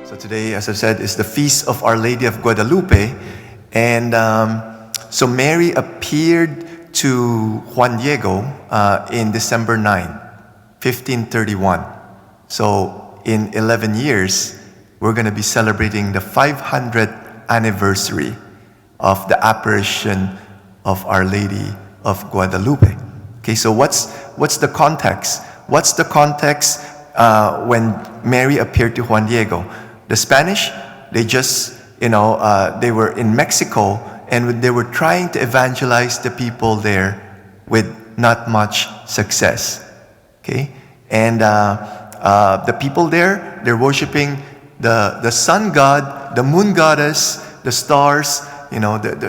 So today, as I said, is the feast of Our Lady of Guadalupe. And so Mary appeared to Juan Diego in December 9, 1531. So in 11 years, we're going to be celebrating the 500th anniversary of the apparition of Our Lady of Guadalupe. Okay, so what's the context? What's the context when Mary appeared to Juan Diego? The Spanish, they just, they were in Mexico and they were trying to evangelize the people there with not much success. Okay, and the people there, they're worshiping the sun god, the moon goddess, the stars.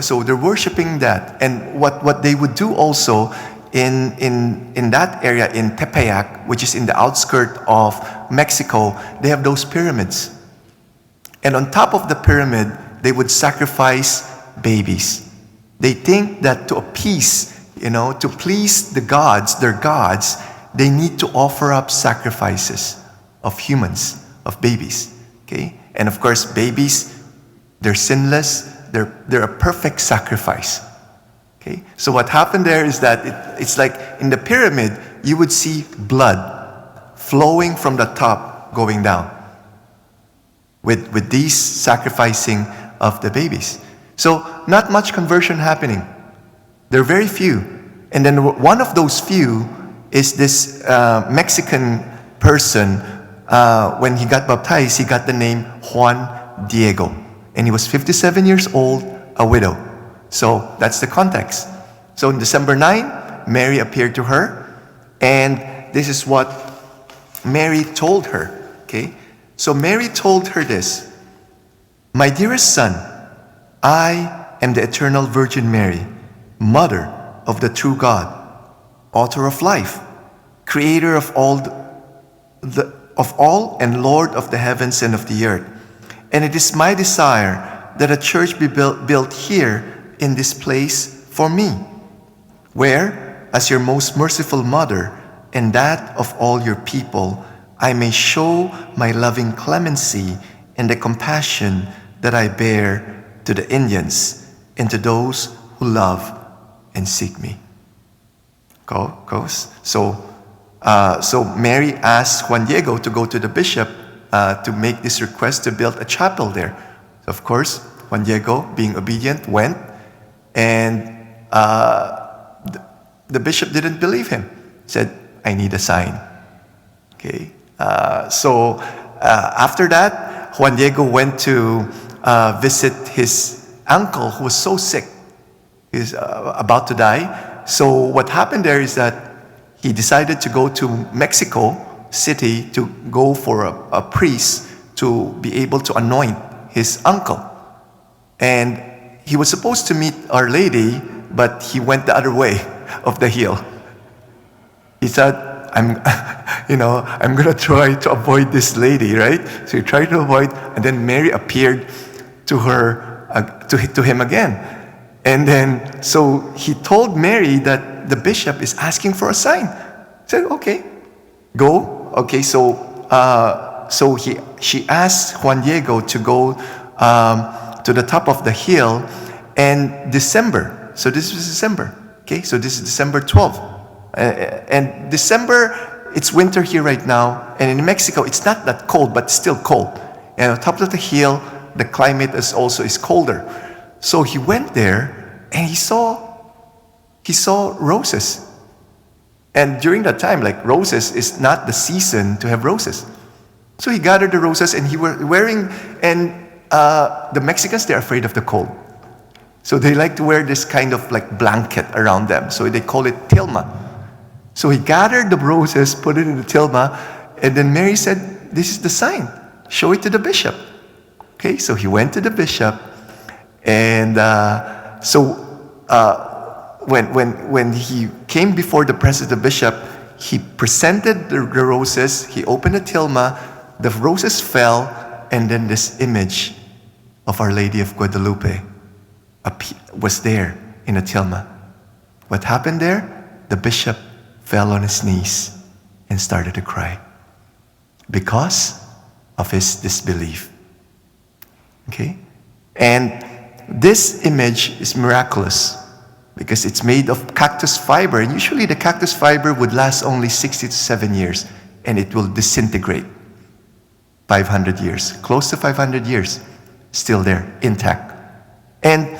So they're worshiping that. And what they would do also in that area in Tepeyac, which is in the outskirts of Mexico, they have those pyramids. And on top of the pyramid, they would sacrifice babies. They think that to appease, to please the gods, their gods, they need to offer up sacrifices of humans, of babies. Okay? And of course, babies, they're sinless. They're a perfect sacrifice. Okay? So what happened there is that it's like in the pyramid, you would see blood flowing from the top going down with these sacrificing of the babies. So not much conversion happening. There are very few. And then one of those few is this Mexican person. When he got baptized, he got the name Juan Diego. And he was 57 years old, a widow. So that's the context. So on December 9, Mary appeared to her. And this is what Mary told her. Okay? So Mary told her this: "My dearest son, I am the eternal Virgin Mary, mother of the true God, author of life, creator of all and Lord of the heavens and of the earth. And it is my desire that a church be built here in this place for me, where, as your most merciful mother and that of all your people, I may show my loving clemency and the compassion that I bear to the Indians and to those who love and seek me." So Mary asked Juan Diego to go to the bishop to make this request to build a chapel there. Of course, Juan Diego, being obedient, went, and the bishop didn't believe him. He said, "I need a sign." Okay. After that, Juan Diego went to visit his uncle who was so sick. He's about to die. So what happened there is that he decided to go to Mexico City to go for a priest to be able to anoint his uncle. And he was supposed to meet Our Lady, but he went the other way of the hill. He said, I'm going to try to avoid this lady, right? So he tried to avoid, and then Mary appeared to her, to him again. And then, so he told Mary that the bishop is asking for a sign. He said, "Okay, go." Okay, so she asked Juan Diego to go to the top of the hill, and December. So this was December. Okay, so this is December 12th. And December, it's winter here right now, and in Mexico, it's not that cold, but still cold. And on top of the hill, the climate is colder. So he went there, and he saw roses. And during that time, roses is not the season to have roses. So he gathered the roses, and he were wearing, and the Mexicans, they're afraid of the cold. So they like to wear this kind of blanket around them. So they call it tilma. So he gathered the roses, put it in the tilma, and then Mary said, "This is the sign. Show it to the bishop." Okay, so he went to the bishop, and when he came before the presence of the bishop, he presented the roses, he opened the tilma, the roses fell, and then this image of Our Lady of Guadalupe was there in a tilma. What happened there? The bishop fell on his knees and started to cry because of his disbelief. Okay? And this image is miraculous because it's made of cactus fiber. And usually the cactus fiber would last only 60 to 7 years and it will disintegrate. 500 years, close to 500 years, still there, intact. And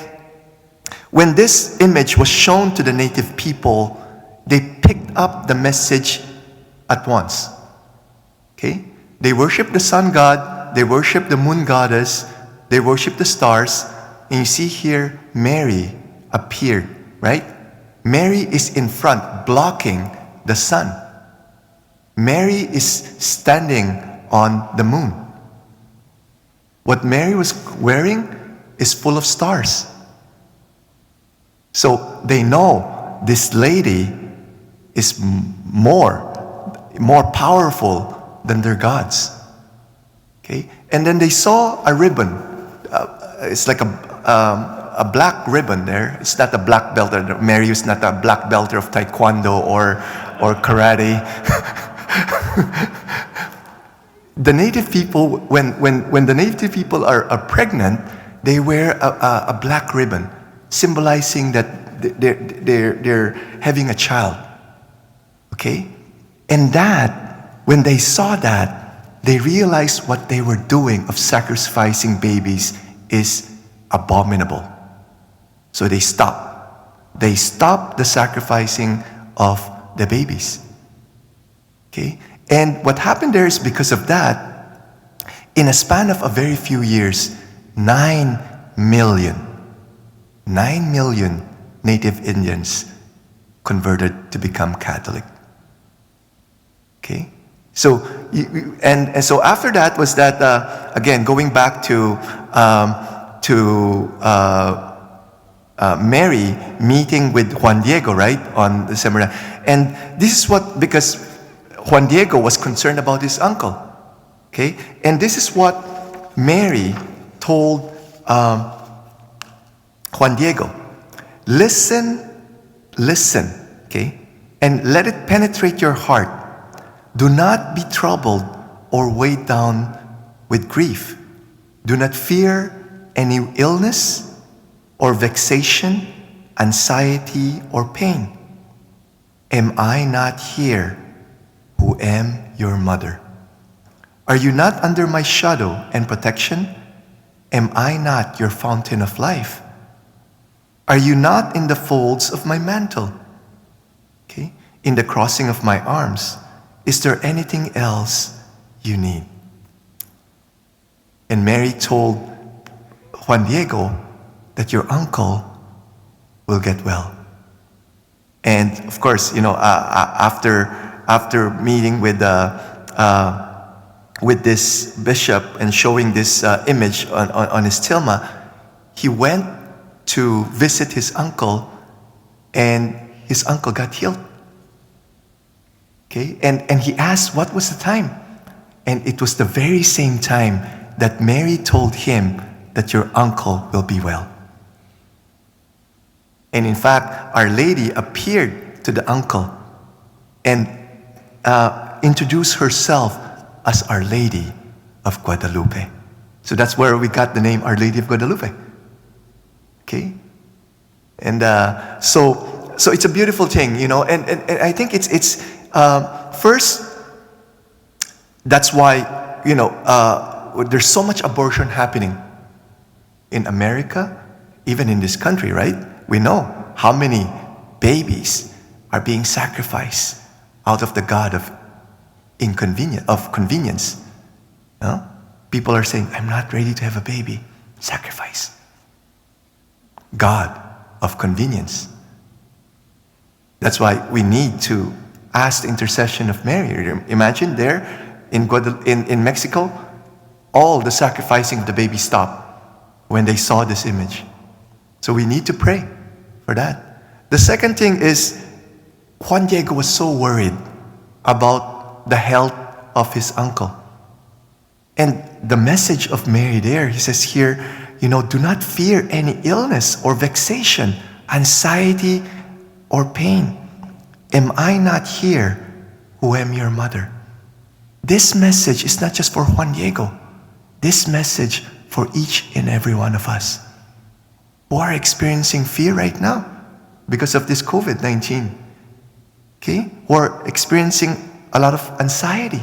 when this image was shown to the native people, they picked up the message at once. Okay? They worship the sun god, they worship the moon goddess, they worship the stars, and you see here, Mary appeared, right? Mary is in front, blocking the sun. Mary is standing on the moon. What Mary was wearing is full of stars. So they know this lady is more powerful than their gods. Okay? And then they saw a ribbon. It's like a black ribbon there. It's not a black belter. Mary is not a black belter of taekwondo or karate. The native people, when the native people are pregnant, they wear a black ribbon, symbolizing that they're having a child. Okay? And that, when they saw that, they realized what they were doing of sacrificing babies is abominable. So they stopped. They stopped the sacrificing of the babies. Okay? And what happened there is because of that, in a span of a very few years, 9 million native Indians converted to become Catholic. Okay? So, so after that was that, again, going back to Mary meeting with Juan Diego, right, on December 9th. And this is what, because Juan Diego was concerned about his uncle. Okay? And this is what Mary told Juan Diego. Listen, okay? And let it penetrate your heart. Do not be troubled or weighed down with grief. Do not fear any illness or vexation, anxiety or pain. Am I not here, who am your mother? Are you not under my shadow and protection? Am I not your fountain of life? Are you not in the folds of my mantle? Okay? In the crossing of my arms? Is there anything else you need? And Mary told Juan Diego that your uncle will get well. And of course, you know, after meeting with this bishop and showing this image on his tilma, he went to visit his uncle, and his uncle got healed. Okay, and he asked what was the time, and it was the very same time that Mary told him that your uncle will be well. And in fact, Our Lady appeared to the uncle and introduced herself as Our Lady of Guadalupe. So that's where we got the name Our Lady of Guadalupe. Okay? And so it's a beautiful thing, you know, and I think it's first, that's why, you know, there's so much abortion happening in America, even in this country, right? We know how many babies are being sacrificed out of the God of convenience. No? People are saying, I'm not ready to have a baby. Sacrifice. God of convenience. That's why we need to ask the intercession of Mary. Imagine there in Mexico, all the sacrificing of the baby stopped when they saw this image. So we need to pray for that. The second thing is, Juan Diego was so worried about the health of his uncle. And the message of Mary there, he says here, you know, do not fear any illness or vexation, anxiety or pain. Am I not here, who am your mother? This message is not just for Juan Diego. This message for each and every one of us who are experiencing fear right now because of this COVID-19. Okay? Who are experiencing a lot of anxiety,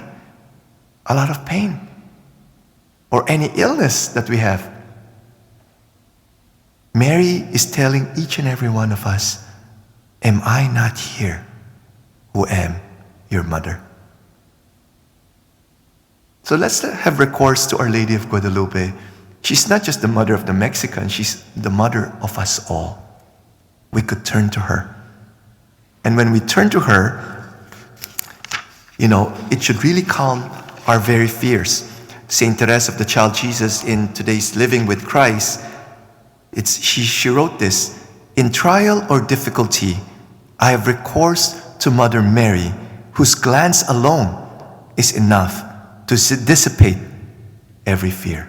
a lot of pain, or any illness that we have. Mary is telling each and every one of us, am I not here who am your mother? So let's have recourse to Our Lady of Guadalupe. She's not just the mother of the Mexicans, she's the mother of us all. We could turn to her. And when we turn to her, it should really calm our very fears. Saint Teresa of the Child Jesus, in today's Living with Christ, she wrote this: in trial or difficulty, I have recourse to Mother Mary, whose glance alone is enough to dissipate every fear.